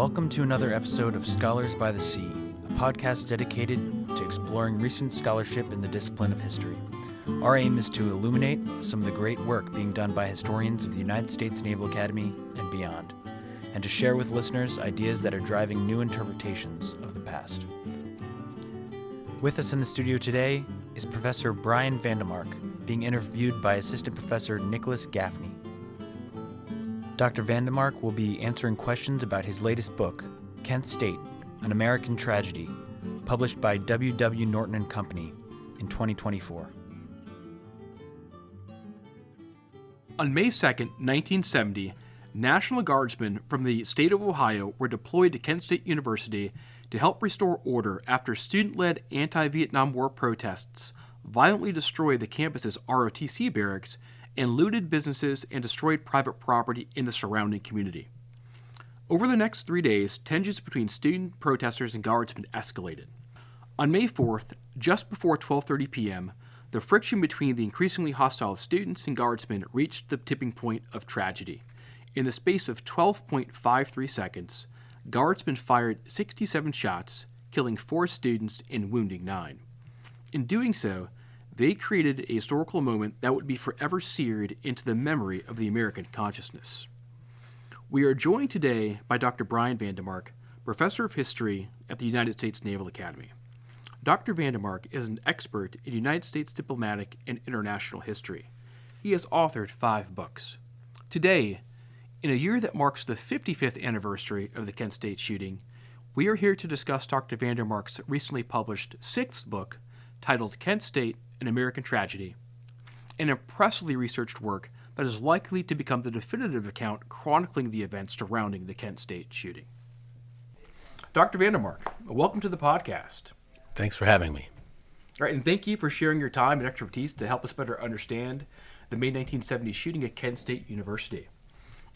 Welcome to another episode of Scholars by the Sea, a podcast dedicated to exploring recent scholarship in the discipline of history. Our aim is to illuminate some of the great work being done by historians of the United States Naval Academy and beyond, and to share with listeners ideas that are driving new interpretations of the past. With us in the studio today is Professor Brian VanDeMark, being interviewed by Assistant Professor Nicholas Gaffney. Dr. VanDeMark will be answering questions about his latest book, Kent State, An American Tragedy, published by Norton and Company in 2024. On May 2, 1970, National Guardsmen from the state of Ohio were deployed to Kent State University to help restore order after student-led anti-Vietnam War protests violently destroyed the campus's ROTC barracks and looted businesses and destroyed private property in the surrounding community. Over the next 3 days, tensions between student protesters and guardsmen escalated. On May 4th, just before 12:30 p.m., the friction between the increasingly hostile students and guardsmen reached the tipping point of tragedy. In the space of 12.53 seconds, guardsmen fired 67 shots, killing 4 students and wounding 9. In doing so, they created a historical moment that would be forever seared into the memory of the American consciousness. We are joined today by Dr. Brian VanDeMark, Professor of History at the United States Naval Academy. Dr. VanDeMark is an expert in United States diplomatic and international history. He has authored 5 books. Today, in a year that marks the 55th anniversary of the Kent State shooting, we are here to discuss Dr. VanDeMark's recently published 6th book, titled Kent State, An American Tragedy, an impressively researched work that is likely to become the definitive account chronicling the events surrounding the Kent State shooting. Dr. VanDeMark, welcome to the podcast. Thanks for having me. All right, and thank you for sharing your time and expertise to help us better understand the May 1970 shooting at Kent State University.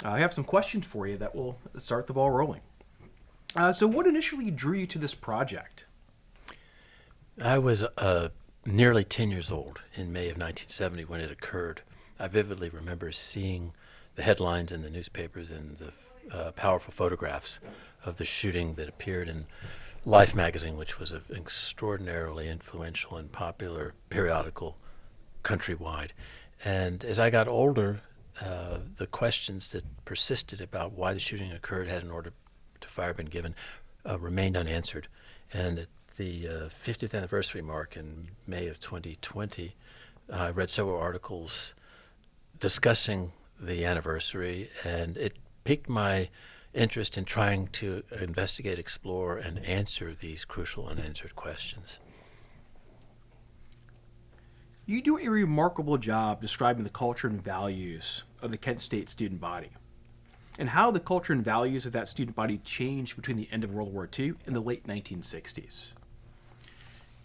I have some questions for you that will start the ball rolling. So what initially drew you to this project? I was nearly 10 years old in May of 1970 when it occurred. I vividly remember seeing the headlines in the newspapers and the powerful photographs of the shooting that appeared in Life magazine, which was an extraordinarily influential and popular periodical countrywide. And as I got older, the questions that persisted about why the shooting occurred, had an order to fire been given, remained unanswered. And at the 50th anniversary mark in May of 2020, I read several articles discussing the anniversary, and it piqued my interest in trying to investigate, explore, and answer these crucial unanswered questions. You do a remarkable job describing the culture and values of the Kent State student body, and how the culture and values of that student body changed between the end of World War II and the late 1960s.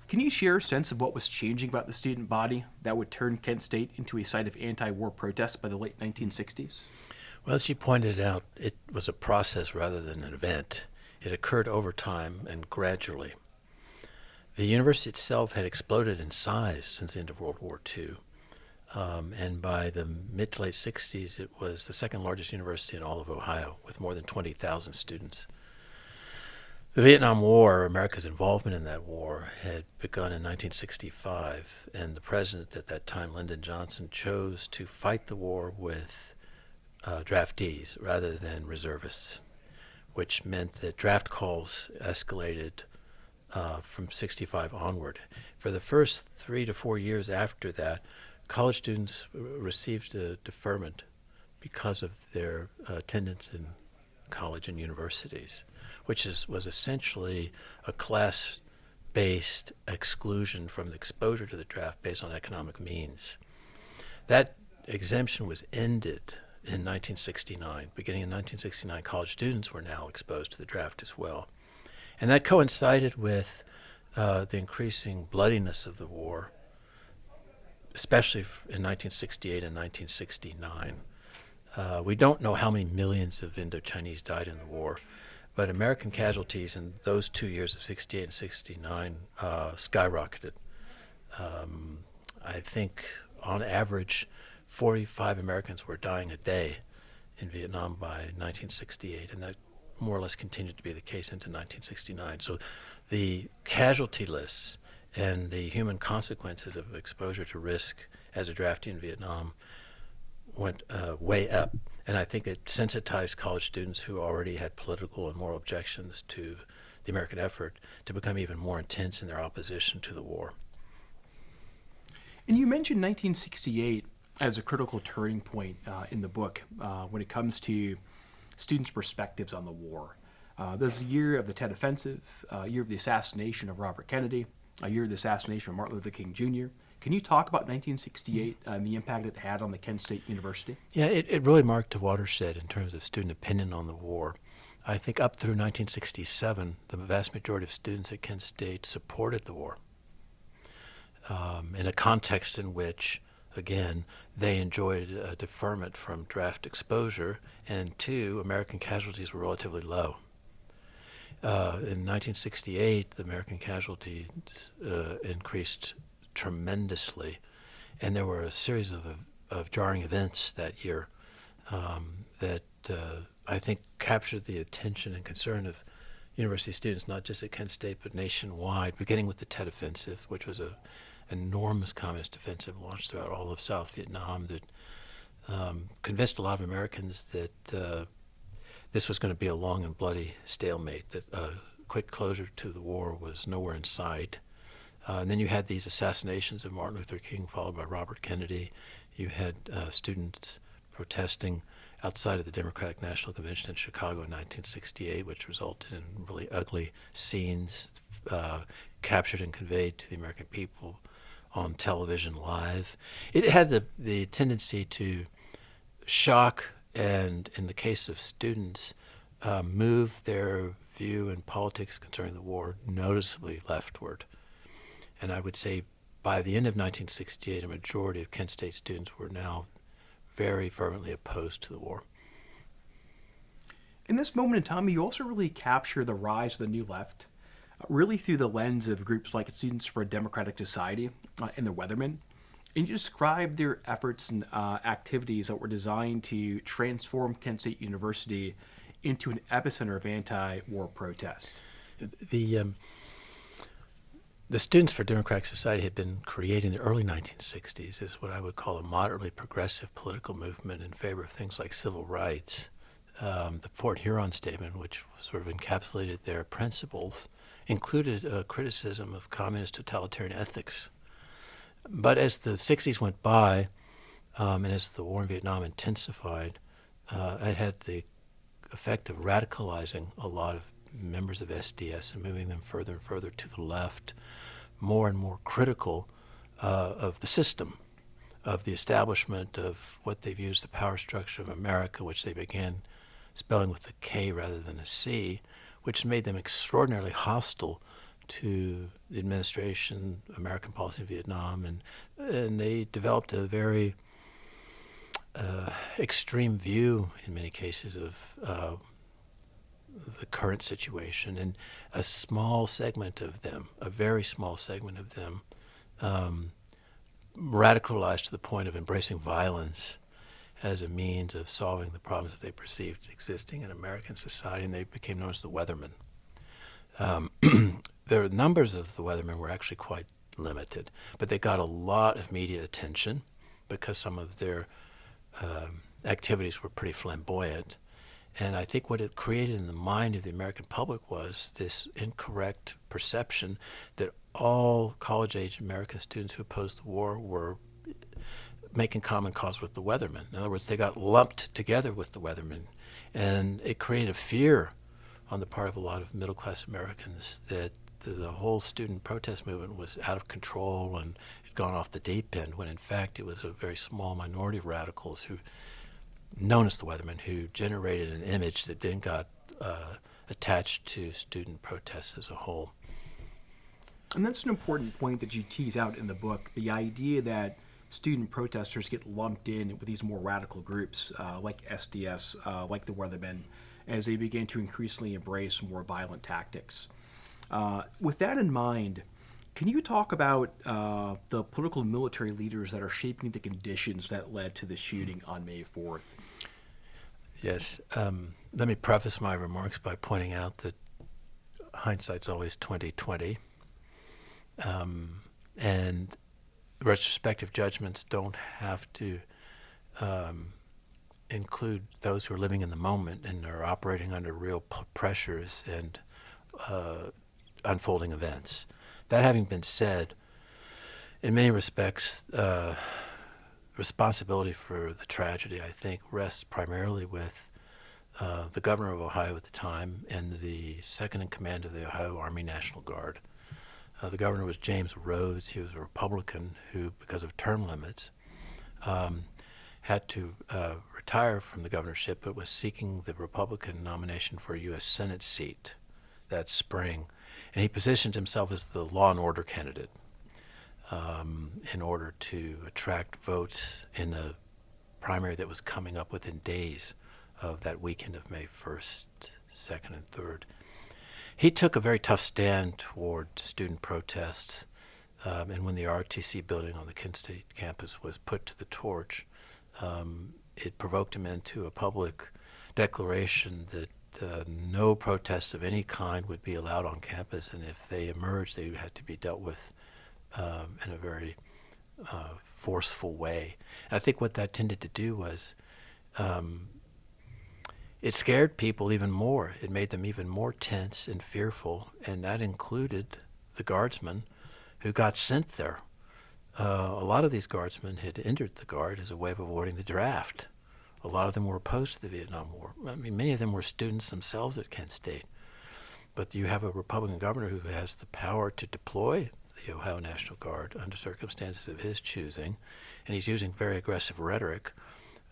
Can you share a sense of what was changing about the student body that would turn Kent State into a site of anti-war protests by the late 1960s? Well, as you pointed out, it was a process rather than an event. It occurred over time and gradually. The university itself had exploded in size since the end of World War II. And by the mid to late 60s, it was the second largest university in all of Ohio, with more than 20,000 students. The Vietnam War, America's involvement in that war, had begun in 1965, and the president at that time, Lyndon Johnson, chose to fight the war with draftees rather than reservists, which meant that draft calls escalated from 65 onward. For the first 3 to 4 years after that, college students received a deferment because of their attendance in college and universities, which was essentially a class-based exclusion from the exposure to the draft based on economic means. That exemption was ended in 1969. Beginning in 1969, college students were now exposed to the draft as well. And that coincided with the increasing bloodiness of the war, especially in 1968 and 1969. We don't know how many millions of Indo-Chinese died in the war, but American casualties in those 2 years of 68 and 69 skyrocketed. I think on average 45 Americans were dying a day in Vietnam by 1968, and that more or less continued to be the case into 1969. So the casualty lists and the human consequences of exposure to risk as a draftee in Vietnam went way up. And I think it sensitized college students who already had political and moral objections to the American effort to become even more intense in their opposition to the war. And you mentioned 1968 as a critical turning point in the book when it comes to students' perspectives on the war. This is a year of the Tet Offensive, a year of the assassination of Robert Kennedy, a year of the assassination of Martin Luther King Jr. Can you talk about 1968 and the impact it had on the Kent State University? Yeah, it really marked a watershed in terms of student opinion on the war. I think up through 1967, the vast majority of students at Kent State supported the war in a context in which, again, they enjoyed a deferment from draft exposure, and two, American casualties were relatively low. In 1968, the American casualties increased tremendously, and there were a series of jarring events that year that I think captured the attention and concern of university students, not just at Kent State, but nationwide, beginning with the Tet Offensive, which was an enormous communist offensive launched throughout all of South Vietnam that convinced a lot of Americans that this was going to be a long and bloody stalemate, that a quick closure to the war was nowhere in sight. And then you had these assassinations of Martin Luther King, followed by Robert Kennedy. You had students protesting outside of the Democratic National Convention in Chicago in 1968, which resulted in really ugly scenes captured and conveyed to the American people on television live. It had the tendency to shock and, in the case of students, move their view in politics concerning the war noticeably leftward. And I would say by the end of 1968, a majority of Kent State students were now very fervently opposed to the war. In this moment in time, you also really capture the rise of the New Left, really through the lens of groups like Students for a Democratic Society and the Weathermen. And you describe their efforts and activities that were designed to transform Kent State University into an epicenter of anti-war protest. The Students for Democratic Society had been created in the early 1960s as what I would call a moderately progressive political movement in favor of things like civil rights. The Port Huron Statement, which sort of encapsulated their principles, included a criticism of communist totalitarian ethics. But as the 60s went by, and as the war in Vietnam intensified, it had the effect of radicalizing a lot of members of SDS and moving them further and further to the left, more and more critical of the system, of the establishment of what they view as the power structure of America, which they began spelling with a K rather than a C, which made them extraordinarily hostile to the administration, American policy in Vietnam, and they developed a very extreme view, in many cases, of the current situation. And a small segment of them, a very small segment of them, radicalized to the point of embracing violence as a means of solving the problems that they perceived existing in American society, and they became known as the Weathermen. The numbers of the Weathermen were actually quite limited, but they got a lot of media attention because some of their activities were pretty flamboyant. And I think what it created in the mind of the American public was this incorrect perception that all college-age American students who opposed the war were making common cause with the Weathermen. In other words, they got lumped together with the Weathermen, and it created a fear on the part of a lot of middle-class Americans that the whole student protest movement was out of control and had gone off the deep end, when in fact it was a very small minority of radicals who, known as the Weathermen, who generated an image that then got attached to student protests as a whole. And that's an important point that you tease out in the book, the idea that student protesters get lumped in with these more radical groups like SDS, like the Weathermen, as they begin to increasingly embrace more violent tactics. With that in mind, can you talk about the political and military leaders that are shaping the conditions that led to the shooting on May 4th? Yes. Let me preface my remarks by pointing out that hindsight's always 20/20, and retrospective judgments don't have to include those who are living in the moment and are operating under real pressures and unfolding events. That having been said, in many respects, responsibility for the tragedy, I think, rests primarily with the governor of Ohio at the time and the second in command of the Ohio Army National Guard. The governor was James Rhodes. He was a Republican who, because of term limits, had to retire from the governorship, but was seeking the Republican nomination for a U.S. Senate seat that spring. And he positioned himself as the law and order candidate in order to attract votes in a primary that was coming up within days of that weekend of May 1st, 2nd, and 3rd. He took a very tough stand toward student protests, and when the ROTC building on the Kent State campus was put to the torch, it provoked him into a public declaration that no protests of any kind would be allowed on campus, and if they emerged, they had to be dealt with in a very forceful way. And I think what that tended to do was it scared people even more. It made them even more tense and fearful, and that included the guardsmen who got sent there. A lot of these guardsmen had entered the Guard as a way of avoiding the draft. A lot of them were opposed to the Vietnam War. I mean, many of them were students themselves at Kent State. But you have a Republican governor who has the power to deploy the Ohio National Guard under circumstances of his choosing, and he's using very aggressive rhetoric,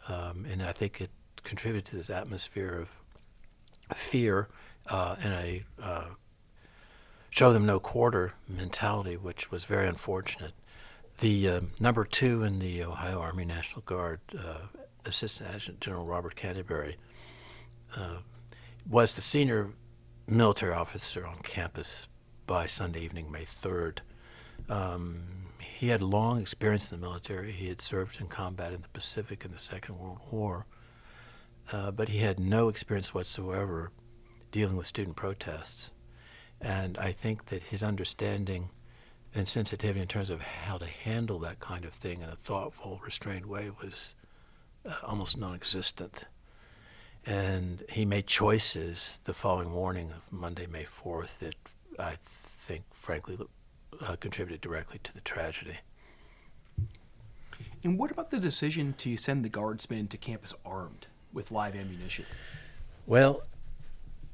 and I think it contributed to this atmosphere of fear and a show them no quarter mentality, which was very unfortunate. The number 2 in the Ohio Army National Guard, Assistant Adjutant General Robert Canterbury, was the senior military officer on campus by Sunday evening, May 3rd. He had long experience in the military. He had served in combat in the Pacific in the Second World War, but he had no experience whatsoever dealing with student protests. And I think that his understanding and sensitivity in terms of how to handle that kind of thing in a thoughtful, restrained way was almost non-existent. And he made choices the following morning of Monday, May 4th, that I think, frankly, contributed directly to the tragedy. And what about the decision to send the guardsmen to campus armed with live ammunition? Well,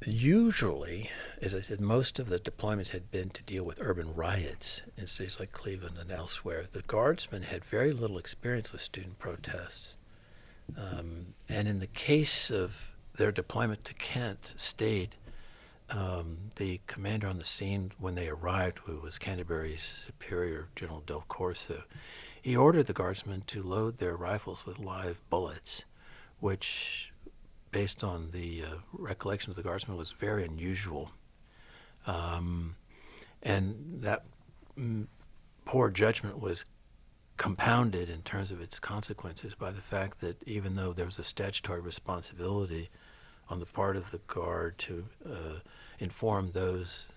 usually, as I said, most of the deployments had been to deal with urban riots in cities like Cleveland and elsewhere. The guardsmen had very little experience with student protests. And in the case of their deployment to Kent State, the commander on the scene when they arrived, who was Canterbury's superior, General Del Corso, he ordered the guardsmen to load their rifles with live bullets, which, based on the recollection of the guardsmen, was very unusual. And that poor judgment was compounded in terms of its consequences by the fact that even though there was a statutory responsibility on the part of the Guard to inform those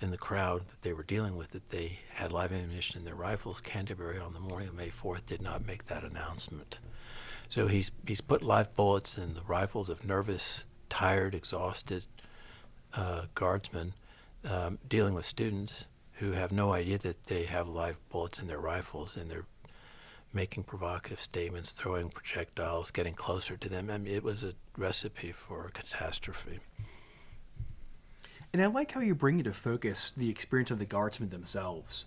in the crowd that they were dealing with that they had live ammunition in their rifles, Canterbury on the morning of May 4th did not make that announcement. So he's put live bullets in the rifles of nervous, tired, exhausted guardsmen dealing with students who have no idea that they have live bullets in their rifles, and they're making provocative statements, throwing projectiles, getting closer to them. I mean, it was a recipe for a catastrophe. And I like how you bring into focus the experience of the guardsmen themselves.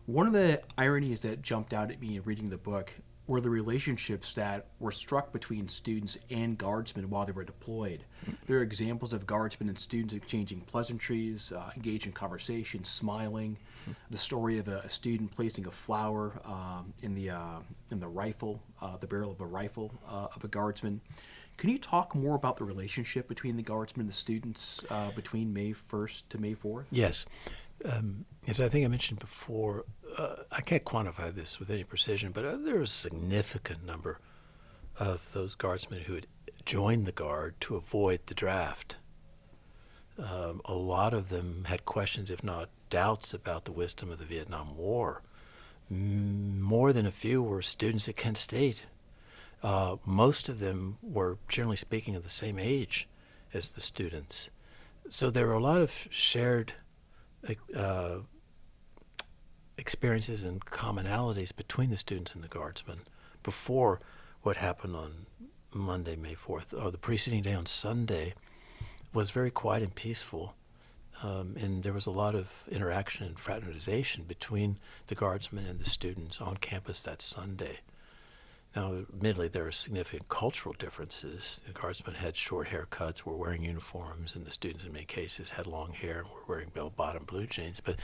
One of the ironies that jumped out at me in reading the book were the relationships that were struck between students and guardsmen while they were deployed. There are examples of guardsmen and students exchanging pleasantries, engaged in conversation, smiling. The story of a student placing a flower in the rifle, the barrel of a rifle of a guardsman. Can you talk more about the relationship between the guardsmen and the students between May 1st to May 4th? Yes. As I think I mentioned before, I can't quantify this with any precision, but there was a significant number of those guardsmen who had joined the Guard to avoid the draft. A lot of them had questions, if not doubts, about the wisdom of the Vietnam War. More than a few were students at Kent State. Most of them were, generally speaking, of the same age as the students. So there were a lot of shared experiences and commonalities between the students and the Guardsmen before what happened on Monday, May 4th. The preceding day on Sunday was very quiet and peaceful, and there was a lot of interaction and fraternization between the Guardsmen and the students on campus that Sunday. Now, admittedly, there are significant cultural differences. The Guardsmen had short haircuts, were wearing uniforms, and the students, in many cases, had long hair and were wearing bell-bottom blue jeans. But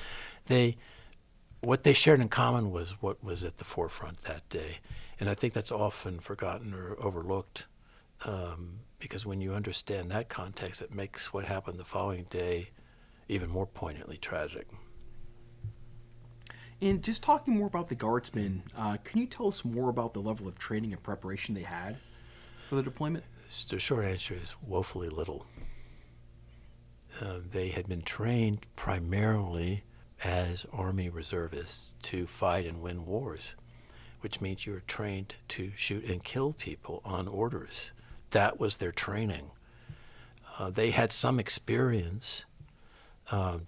what they shared in common was what was at the forefront that day. And I think that's often forgotten or overlooked, because when you understand that context, it makes what happened the following day even more poignantly tragic. And just talking more about the Guardsmen, can you tell us more about the level of training and preparation they had for the deployment? The short answer is woefully little. They had been trained primarily as Army reservists to fight and win wars, which means you were trained to shoot and kill people on orders. That was their training. They had some experience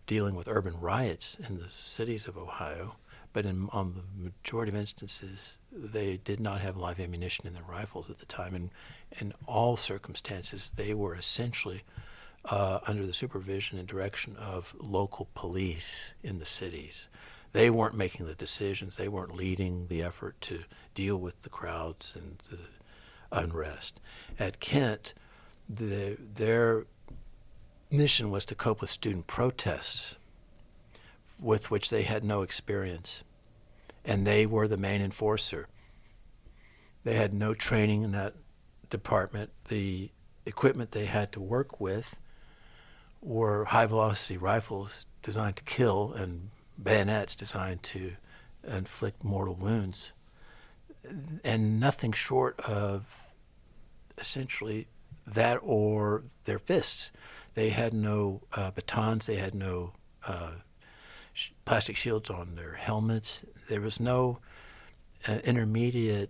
dealing with urban riots in the cities of Ohio, but on the majority of instances, they did not have live ammunition in their rifles at the time. And in all circumstances, they were essentially under the supervision and direction of local police in the cities. They weren't making the decisions. They weren't leading the effort to deal with the crowds and the unrest. At Kent, their mission was to cope with student protests with which they had no experience, and they were the main enforcer. They had no training in that department. The equipment they had to work with were high-velocity rifles designed to kill and bayonets designed to inflict mortal wounds, and nothing short of essentially that or their fists. They had no batons. They had no plastic shields on their helmets. There was no intermediate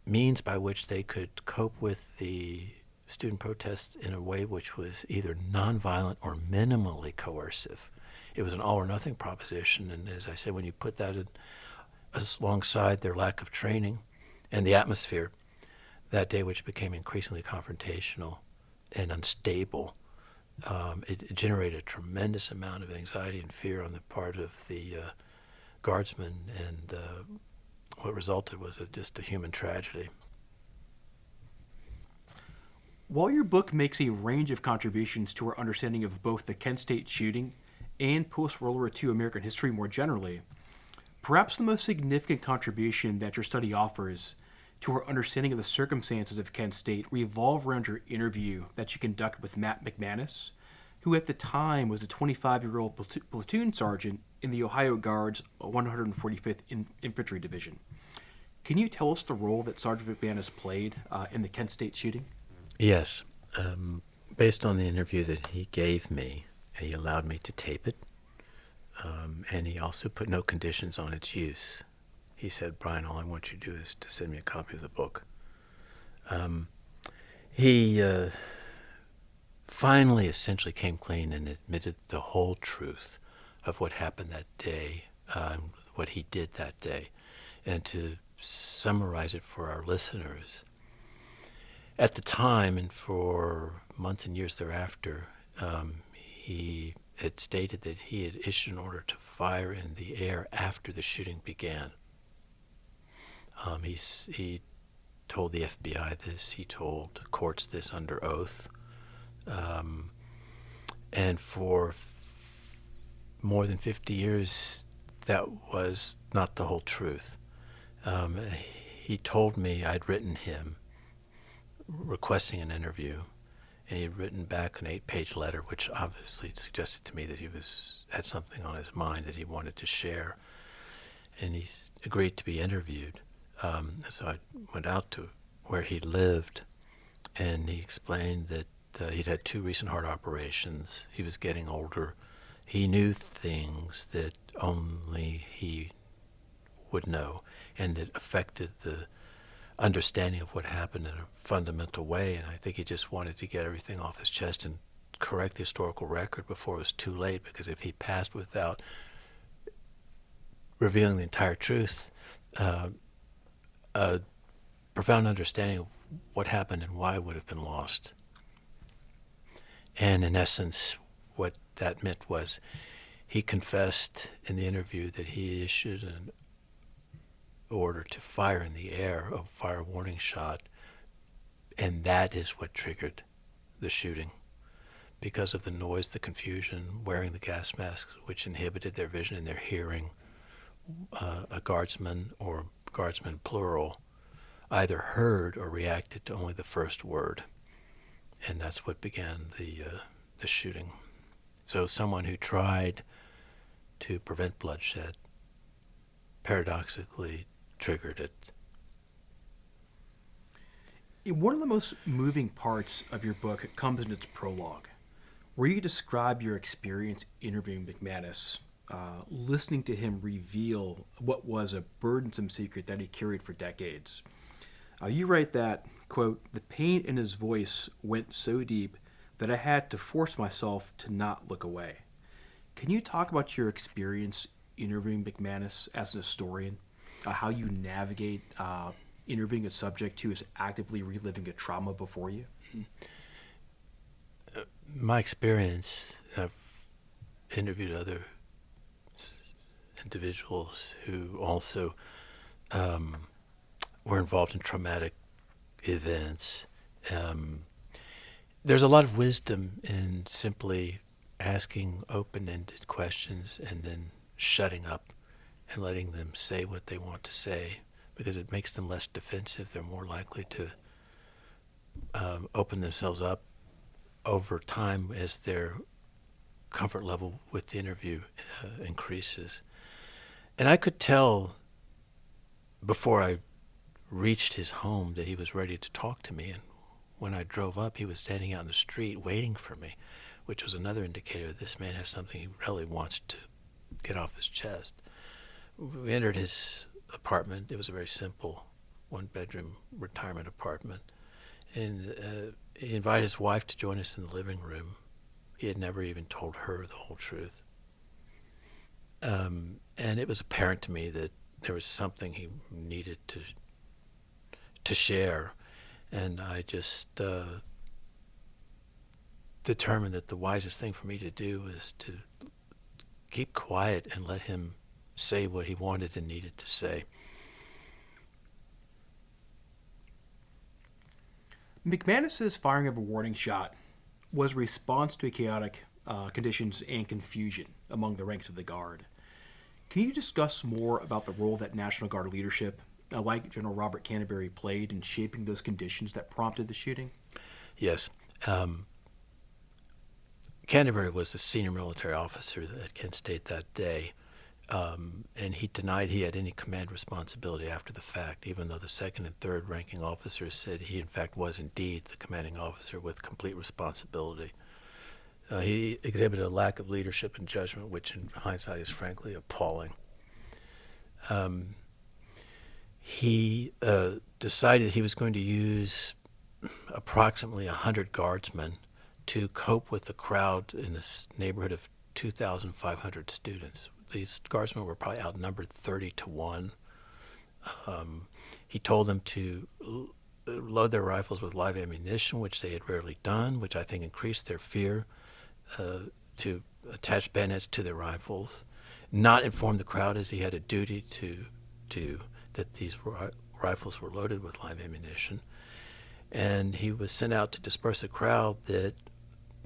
means by which they could cope with the student protests in a way which was either nonviolent or minimally coercive. It was an all-or-nothing proposition, and as I said, when you put that alongside their lack of training and the atmosphere that day, which became increasingly confrontational and unstable, it generated a tremendous amount of anxiety and fear on the part of the Guardsmen, and what resulted was just a human tragedy. While your book makes a range of contributions to our understanding of both the Kent State shooting and post-World War II American history more generally, perhaps the most significant contribution that your study offers to our understanding of the circumstances of Kent State revolve around your interview that you conducted with Matt McManus, who at the time was a 25-year-old platoon sergeant in the Ohio Guard's 145th Infantry Division. Can you tell us the role that Sergeant McManus played in the Kent State shooting? Yes. Based on the interview that he gave me, he allowed me to tape it, and he also put no conditions on its use. He said, "Brian, all I want you to do is to send me a copy of the book." He finally essentially came clean and admitted the whole truth of what happened that day, what he did that day. And to summarize it for our listeners, at the time and for months and years thereafter, he had stated that he had issued an order to fire in the air after the shooting began. He told the FBI this. He told courts this under oath. And for more than 50 years, that was not the whole truth. He told me I'd written him requesting an interview, and he had written back an 8-page letter, which obviously suggested to me that he had something on his mind that he wanted to share, and he agreed to be interviewed. So I went out to where he lived And he explained that he'd had 2 recent heart operations. He was getting older. He knew things that only he would know, and it affected the understanding of what happened in a fundamental way. And I think he just wanted to get everything off his chest and correct the historical record before it was too late, because if he passed without revealing the entire truth, a profound understanding of what happened and why would have been lost. And in essence, what that meant was he confessed in the interview that he issued an order to fire in the air, a fire warning shot, and that is what triggered the shooting. Because of the noise, the confusion, wearing the gas masks, which inhibited their vision and their hearing, a guardsman, or guardsmen plural, either heard or reacted to only the first word. And that's what began the shooting. So someone who tried to prevent bloodshed paradoxically triggered it. One of the most moving parts of your book comes in its prologue, where you describe your experience interviewing McManus, listening to him reveal what was a burdensome secret that he carried for decades. You write that, quote, "The pain in his voice went so deep that I had to force myself to not look away." Can you talk about your experience interviewing McManus as an historian, how you navigate interviewing a subject who is actively reliving a trauma before you? My experience, I've interviewed other individuals who also were involved in traumatic events. There's a lot of wisdom in simply asking open-ended questions and then shutting up and letting them say what they want to say, because it makes them less defensive. They're more likely to open themselves up over time as their comfort level with the interview increases. And I could tell before I reached his home that he was ready to talk to me. And when I drove up, he was standing out in the street waiting for me, which was another indicator this man has something he really wants to get off his chest. We entered his apartment. It was a very simple one-bedroom retirement apartment. And he invited his wife to join us in the living room. He had never even told her the whole truth. And it was apparent to me that there was something he needed to share. And I just determined that the wisest thing for me to do was to keep quiet and let him say what he wanted and needed to say. McManus's firing of a warning shot was a response to chaotic conditions and confusion among the ranks of the Guard. Can you discuss more about the role that National Guard leadership, like General Robert Canterbury, played in shaping those conditions that prompted the shooting? Yes. Canterbury was the senior military officer at Kent State that day, and he denied he had any command responsibility after the fact, even though the second and third ranking officers said he in fact was indeed the commanding officer with complete responsibility. He exhibited a lack of leadership and judgment, which in hindsight is frankly appalling. He decided he was going to use approximately 100 guardsmen to cope with the crowd in this neighborhood of 2,500 students. These guardsmen were probably outnumbered 30 to 1. He told them to load their rifles with live ammunition, which they had rarely done, which I think increased their fear, to attach bayonets to their rifles, not inform the crowd, as he had a duty to do, that these rifles were loaded with live ammunition. And he was sent out to disperse a crowd that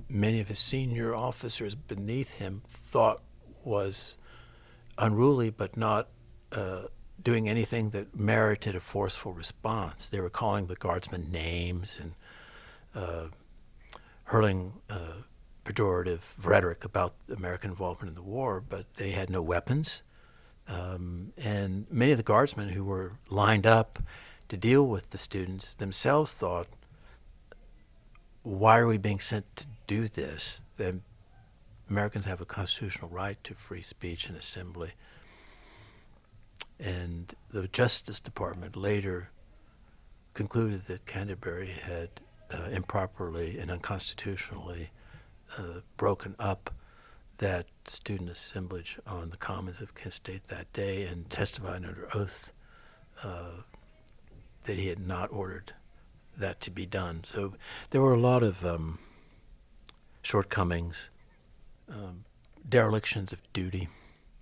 many of his senior officers beneath him thought was unruly, but not doing anything that merited a forceful response. They were calling the guardsmen names and hurling pejorative rhetoric about American involvement in the war, but they had no weapons. And many of the guardsmen who were lined up to deal with the students themselves thought why are we being sent to do this? The Americans have a constitutional right to free speech and assembly. And the Justice Department later concluded that Canterbury had improperly and unconstitutionally broken up that student assemblage on the Commons of Kent State that day and testified under oath that he had not ordered that to be done. So there were a lot of shortcomings, derelictions of duty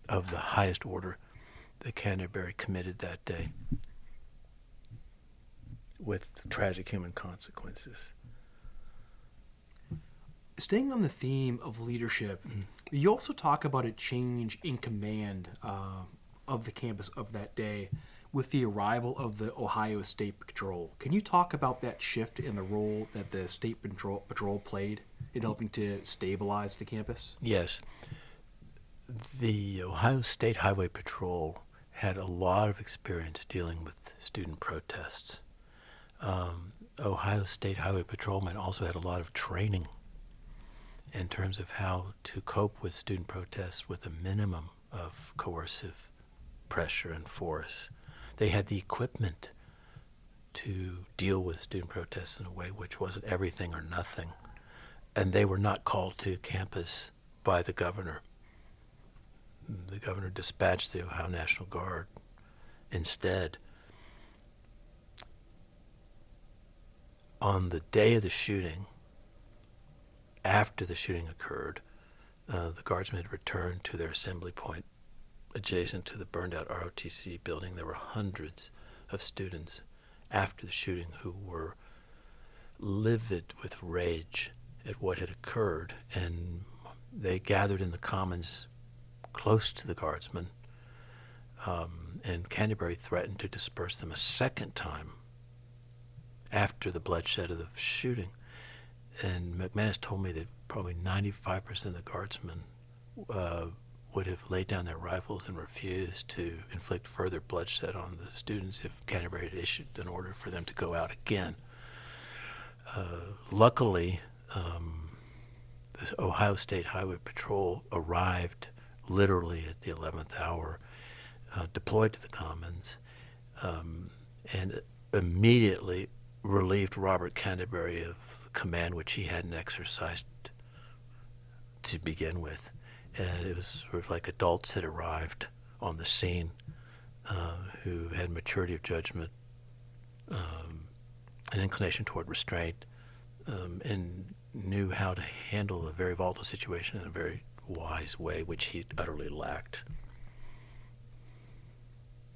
of the highest order that Canterbury committed that day, with tragic human consequences. Staying on the theme of leadership, you also talk about a change in command of the campus of that day with the arrival of the Ohio State Patrol. Can you talk about that shift in the role that the State Patrol played in helping to stabilize the campus? Yes. The Ohio State Highway Patrol had a lot of experience dealing with student protests. Ohio State Highway Patrolmen also had a lot of training in terms of how to cope with student protests with a minimum of coercive pressure and force. They had the equipment to deal with student protests in a way which wasn't everything or nothing. And they were not called to campus by the governor. The governor dispatched the Ohio National Guard instead. On the day of the shooting, after the shooting occurred, the guardsmen had returned to their assembly point adjacent to the burned-out ROTC building. There were hundreds of students after the shooting who were livid with rage at what had occurred, and they gathered in the commons close to the guardsmen, and Canterbury threatened to disperse them a second time after the bloodshed of the shooting. And McManus told me that probably 95% of the guardsmen would have laid down their rifles and refused to inflict further bloodshed on the students if Canterbury had issued an order for them to go out again. Luckily, the Ohio State Highway Patrol arrived literally at the 11th hour, deployed to the Commons, and immediately relieved Robert Canterbury of the command which he hadn't exercised to begin with. And it was sort of like adults had arrived on the scene who had maturity of judgment, an inclination toward restraint, and knew how to handle a very volatile situation in a very wise way, which he utterly lacked.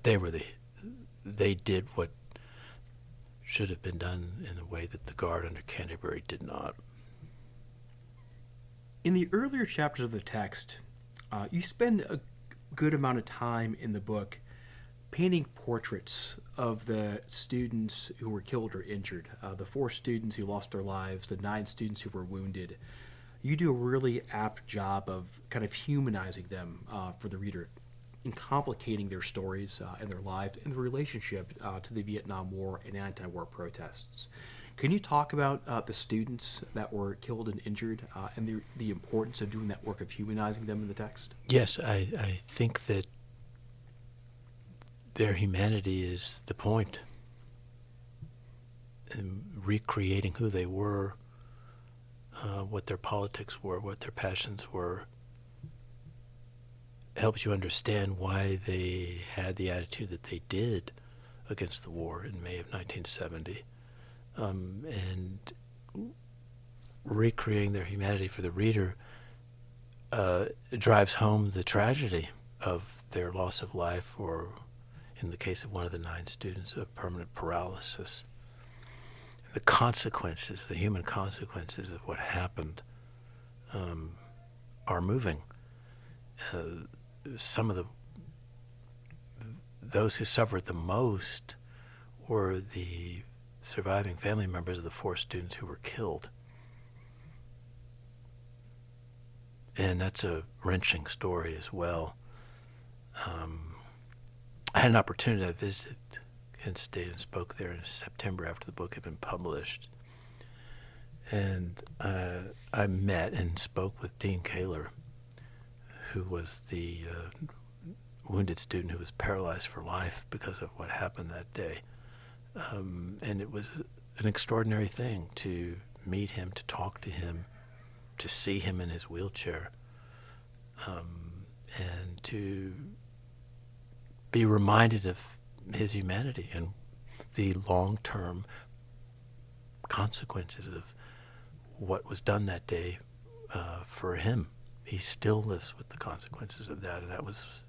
They did what should have been done in a way that the Guard under Canterbury did not. In the earlier chapters of the text, you spend a good amount of time in the book painting portraits of the students who were killed or injured, the 4 students who lost their lives, the 9 students who were wounded. You do a really apt job of kind of humanizing them for the reader, and complicating their stories and their lives and the relationship to the Vietnam War and anti-war protests. Can you talk about the students that were killed and injured and the importance of doing that work of humanizing them in the text? Yes, I think that their humanity is the point. And recreating who they were, what their politics were, what their passions were, helps you understand why they had the attitude that they did against the war in May of 1970. And recreating their humanity for the reader drives home the tragedy of their loss of life, or in the case of one of the 9 students, of permanent paralysis. The consequences, the human consequences of what happened are moving. Some of those who suffered the most were the surviving family members of the 4 students who were killed. And that's a wrenching story as well. I had an opportunity to visit Kent State and spoke there in September after the book had been published. And I met and spoke with Dean Kaler, who was the wounded student who was paralyzed for life because of what happened that day. And it was an extraordinary thing to meet him, to talk to him, to see him in his wheelchair, and to be reminded of his humanity and the long-term consequences of what was done that day for him. He still lives with the consequences of that, and that was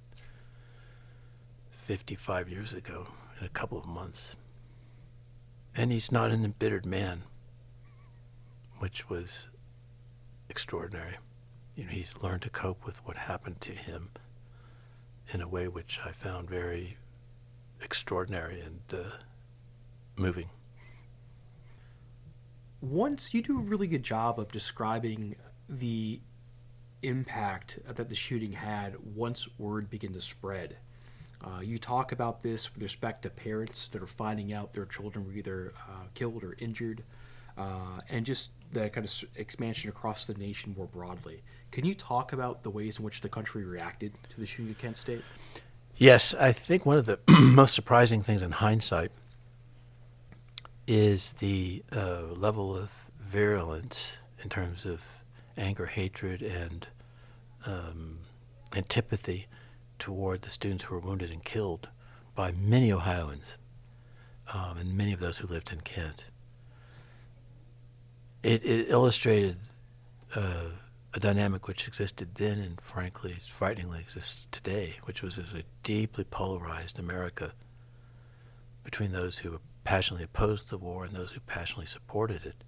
55 years ago in a couple of months. And he's not an embittered man, which was extraordinary. You know, he's learned to cope with what happened to him in a way which I found very extraordinary and moving. Once you do a really good job of describing the impact that the shooting had once word began to spread. You talk about this with respect to parents that are finding out their children were either killed or injured, and just the kind of expansion across the nation more broadly. Can you talk about the ways in which the country reacted to the shooting at Kent State? Yes, I think one of the most surprising things in hindsight is the level of virulence in terms of anger, hatred, and antipathy toward the students who were wounded and killed by many Ohioans, and many of those who lived in Kent. It illustrated a dynamic which existed then and frankly frighteningly exists today, which was as a deeply polarized America between those who passionately opposed the war and those who passionately supported it.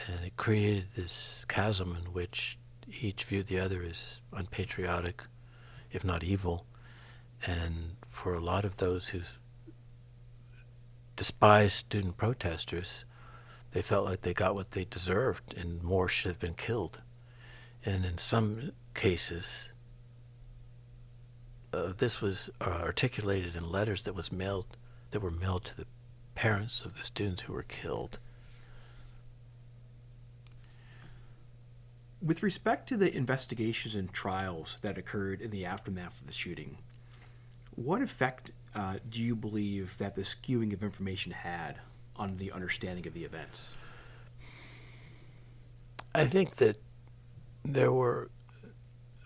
And it created this chasm in which each viewed the other as unpatriotic, if not evil. And for a lot of those who despised student protesters, they felt like they got what they deserved and more should have been killed. And in some cases, this was articulated in letters that were mailed to the parents of the students who were killed. With respect to the investigations and trials that occurred in the aftermath of the shooting, what effect do you believe that the skewing of information had on the understanding of the events? I think that there were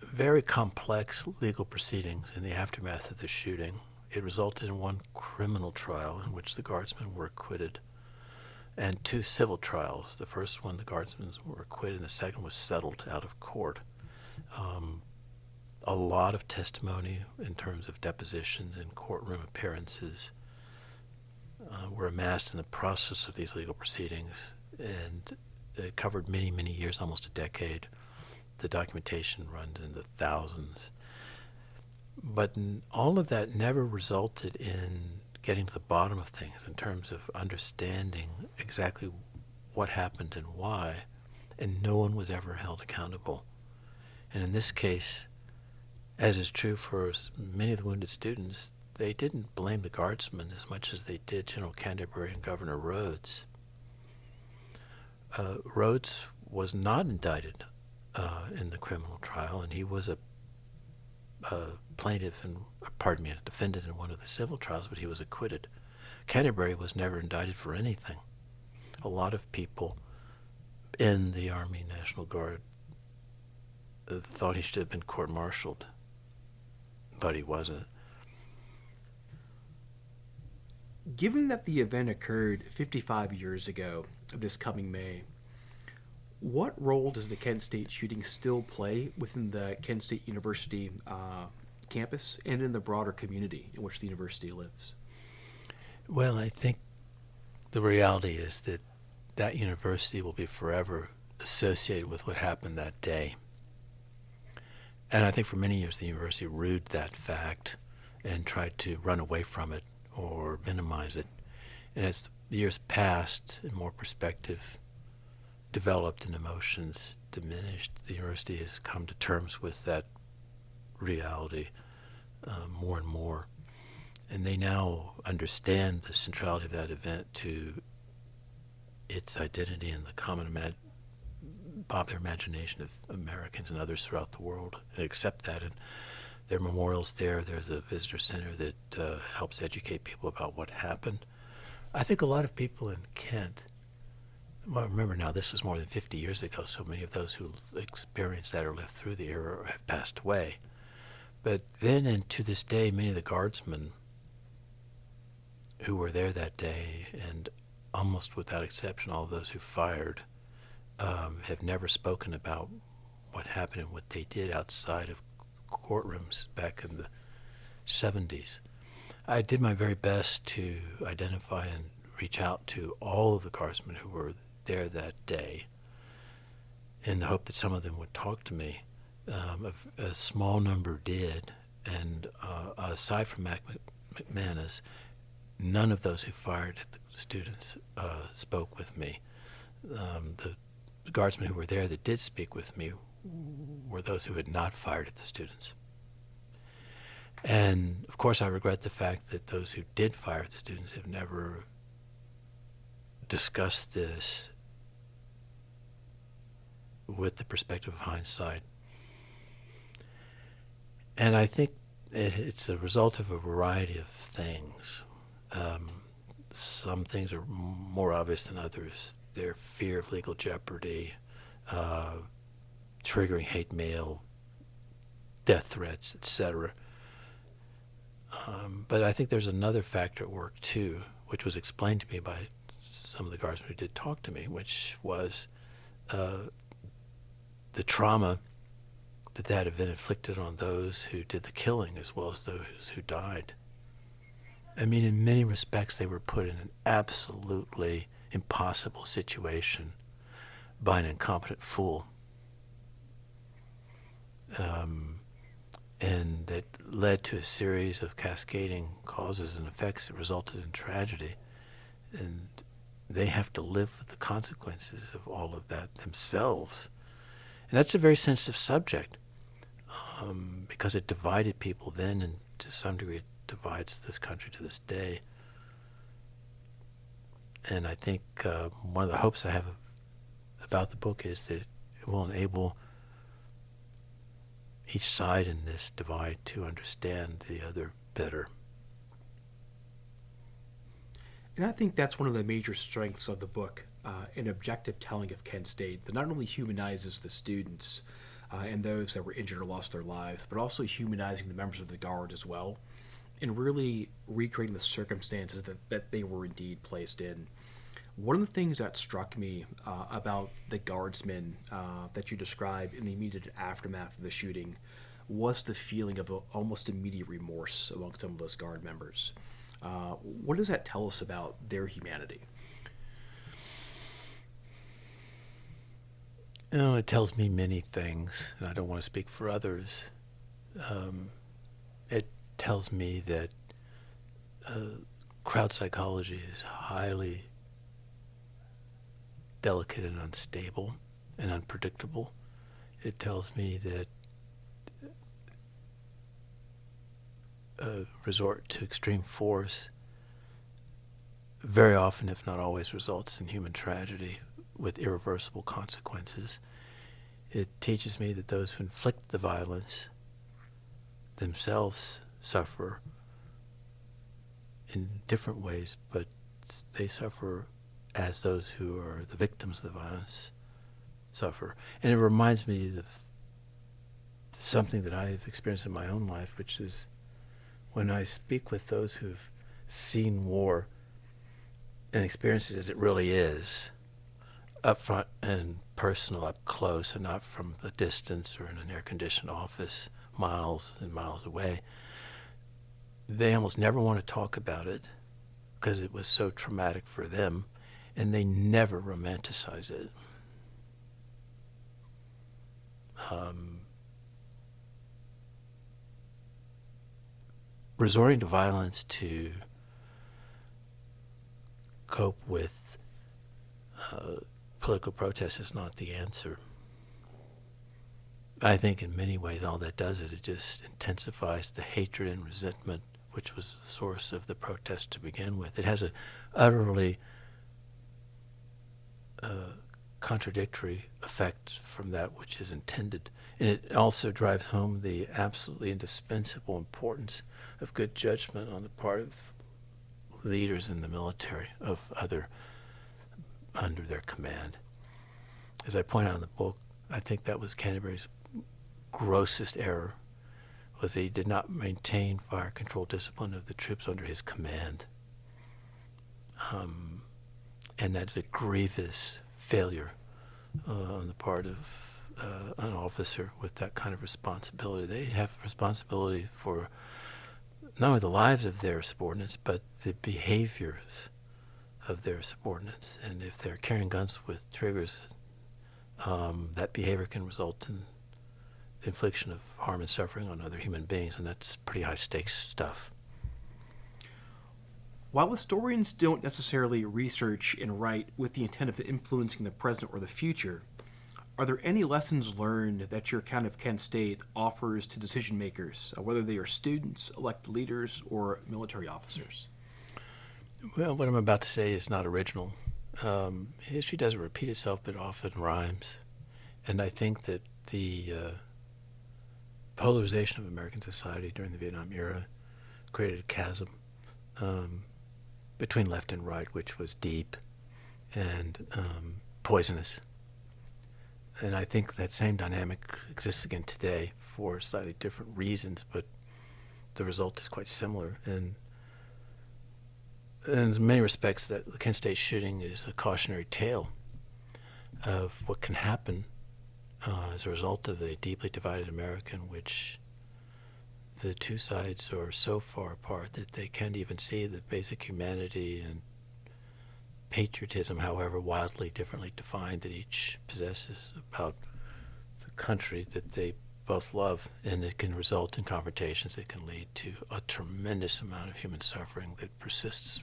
very complex legal proceedings in the aftermath of the shooting. It resulted in one criminal trial in which the guardsmen were acquitted, and two civil trials. The first one, the guardsmen were acquitted, and the second was settled out of court. A lot of testimony in terms of depositions and courtroom appearances were amassed in the process of these legal proceedings, and it covered many, many years, almost a decade. The documentation runs into thousands. But all of that never resulted in getting to the bottom of things in terms of understanding exactly what happened and why, and no one was ever held accountable. And in this case, as is true for many of the wounded students, they didn't blame the guardsmen as much as they did General Canterbury and Governor Rhodes. Rhodes was not indicted in the criminal trial, and he was a plaintiff and, a defendant in one of the civil trials, but he was acquitted. Canterbury was never indicted for anything. A lot of people in the Army National Guard thought he should have been court-martialed, but he wasn't. Given that the event occurred 55 years ago, this coming May, what role does the Kent State shooting still play within the Kent State University campus and in the broader community in which the university lives? Well, I think the reality is that that university will be forever associated with what happened that day. And I think for many years the university rued that fact and tried to run away from it or minimize it. And as the years passed and more perspective developed and emotions diminished, the university has come to terms with that reality more and more. And they now understand the centrality of that event to its identity in the popular imagination of Americans and others throughout the world, and accept that. And there are memorials there. There's a visitor center that helps educate people about what happened. I think a lot of people in Kent, well, remember now, this was more than 50 years ago, so many of those who experienced that or lived through the era have passed away. But then and to this day, many of the guardsmen who were there that day, and almost without exception, all of those who fired, have never spoken about what happened and what they did outside of courtrooms back in the 70s. I did my very best to identify and reach out to all of the guardsmen who were there that day in the hope that some of them would talk to me. A small number did, and aside from McManus, none of those who fired at the students spoke with me. The guardsmen who were there that did speak with me were those who had not fired at the students. And, of course, I regret the fact that those who did fire at the students have never discussed this with the perspective of hindsight. And I think it's a result of a variety of things. Some things are more obvious than others. Their fear of legal jeopardy, triggering hate mail, death threats, etc. But I think there's another factor at work, too, which was explained to me by some of the guardsmen who did talk to me, which was the trauma that event inflicted on those who did the killing as well as those who died. I mean, in many respects, they were put in an absolutely impossible situation by an incompetent fool. And that led to a series of cascading causes and effects that resulted in tragedy. And they have to live with the consequences of all of that themselves. And that's a very sensitive subject because it divided people then, and to some degree it divides this country to this day. And I think one of the hopes I have about the book is that it will enable each side in this divide to understand the other better. And I think that's one of the major strengths of the book, an objective telling of Kent State that not only humanizes the students and those that were injured or lost their lives, but also humanizing the members of the Guard as well, and really recreating the circumstances that they were indeed placed in. One of the things that struck me about the guardsmen that you described in the immediate aftermath of the shooting was the feeling of almost immediate remorse among some of those Guard members. What does that tell us about their humanity? Oh, it tells me many things, and I don't want to speak for others. It tells me that crowd psychology is highly delicate and unstable and unpredictable. It tells me that a resort to extreme force very often, if not always, results in human tragedy with irreversible consequences. It teaches me that those who inflict the violence themselves suffer in different ways, but they suffer as those who are the victims of the violence suffer. And it reminds me of something that I've experienced in my own life, which is when I speak with those who've seen war and experienced it as it really is, up front and personal, up close, and not from a distance or in an air-conditioned office miles and miles away, they almost never want to talk about it because it was so traumatic for them, and they never romanticize it. Resorting to violence to cope with political protest is not the answer. I think in many ways all that does is it just intensifies the hatred and resentment which was the source of the protest to begin with. It has an utterly contradictory effect from that which is intended. And it also drives home the absolutely indispensable importance of good judgment on the part of leaders in the military of other under their command. As I point out in the book, I think that was Canterbury's grossest error, was that he did not maintain fire control discipline of the troops under his command. And that is a grievous failure on the part of an officer with that kind of responsibility. They have responsibility for not only the lives of their subordinates, but the behaviors of their subordinates. And if they're carrying guns with triggers, that behavior can result in the infliction of harm and suffering on other human beings, and that's pretty high-stakes stuff. While historians don't necessarily research and write with the intent of influencing the present or the future, are there any lessons learned that your account of Kent State offers to decision makers, whether they are students, elected leaders, or military officers? Well, what I'm about to say is not original. History doesn't repeat itself, but often rhymes. And I think that the polarization of American society during the Vietnam era created a chasm between left and right, which was deep and poisonous. And I think that same dynamic exists again today for slightly different reasons, but the result is quite similar. And in many respects, that the Kent State shooting is a cautionary tale of what can happen as a result of a deeply divided America in which the two sides are so far apart that they can't even see the basic humanity and patriotism, however wildly differently defined, that each possesses about the country that they both love. And it can result in confrontations that can lead to a tremendous amount of human suffering that persists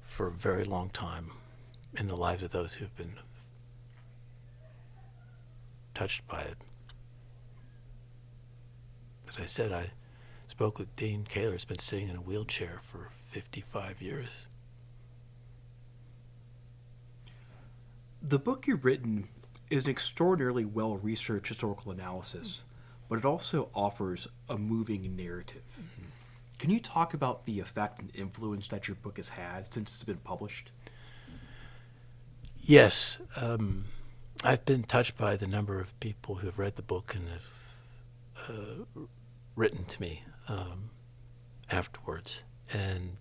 for a very long time in the lives of those who've been touched by it. As I said, I spoke with Dean Kaler, who's been sitting in a wheelchair for 55 years. The book you've written is an extraordinarily well-researched historical analysis, but it also offers a moving narrative. Mm-hmm. Can you talk about the effect and influence that your book has had since it's been published? Yes. I've been touched by the number of people who have read the book and have written to me afterwards. And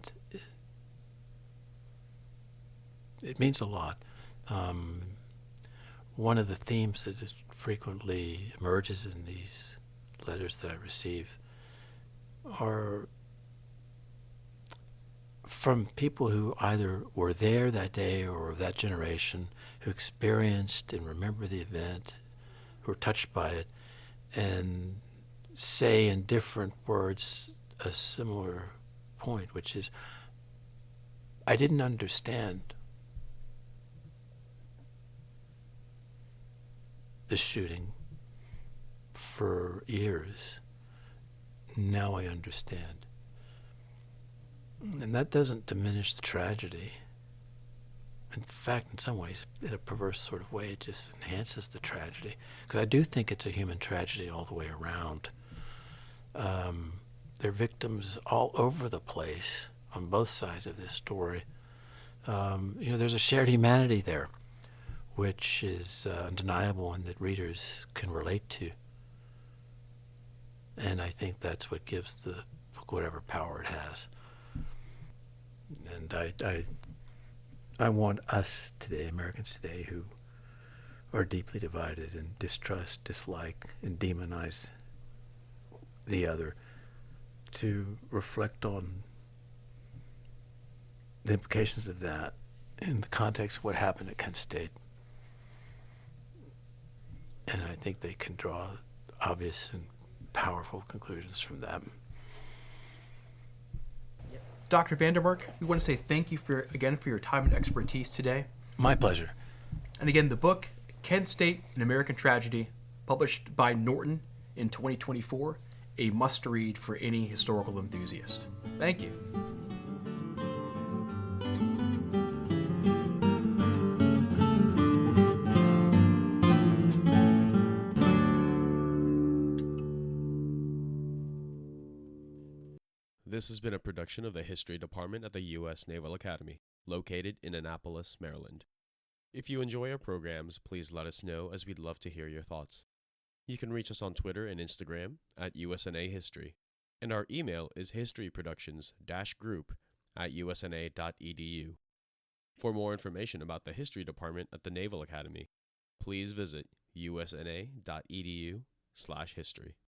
it means a lot. One of the themes that is frequently emerges in these letters that I receive are from people who either were there that day or of that generation, who experienced and remember the event, who were touched by it, and say in different words a similar point, which is, I didn't understand the shooting for years. Now I understand. And that doesn't diminish the tragedy. In fact, in some ways, in a perverse sort of way, it just enhances the tragedy. Because I do think it's a human tragedy all the way around. There are victims all over the place on both sides of this story. There's a shared humanity there, which is undeniable and that readers can relate to. And I think that's what gives the book whatever power it has. And I want us today, Americans today, who are deeply divided and distrust, dislike, and demonize the other, to reflect on the implications of that in the context of what happened at Kent State. And I think they can draw obvious and powerful conclusions from that. Dr. VanDeMark, we want to say thank you for your time and expertise today. My pleasure. And again, the book, Kent State, An American Tragedy, published by Norton in 2024, a must-read for any historical enthusiast. Thank you. This has been a production of the History Department at the U.S. Naval Academy, located in Annapolis, Maryland. If you enjoy our programs, please let us know, as we'd love to hear your thoughts. You can reach us on Twitter and Instagram at USNA History, and our email is historyproductions-group@usna.edu. For more information about the History Department at the Naval Academy, please visit usna.edu/history.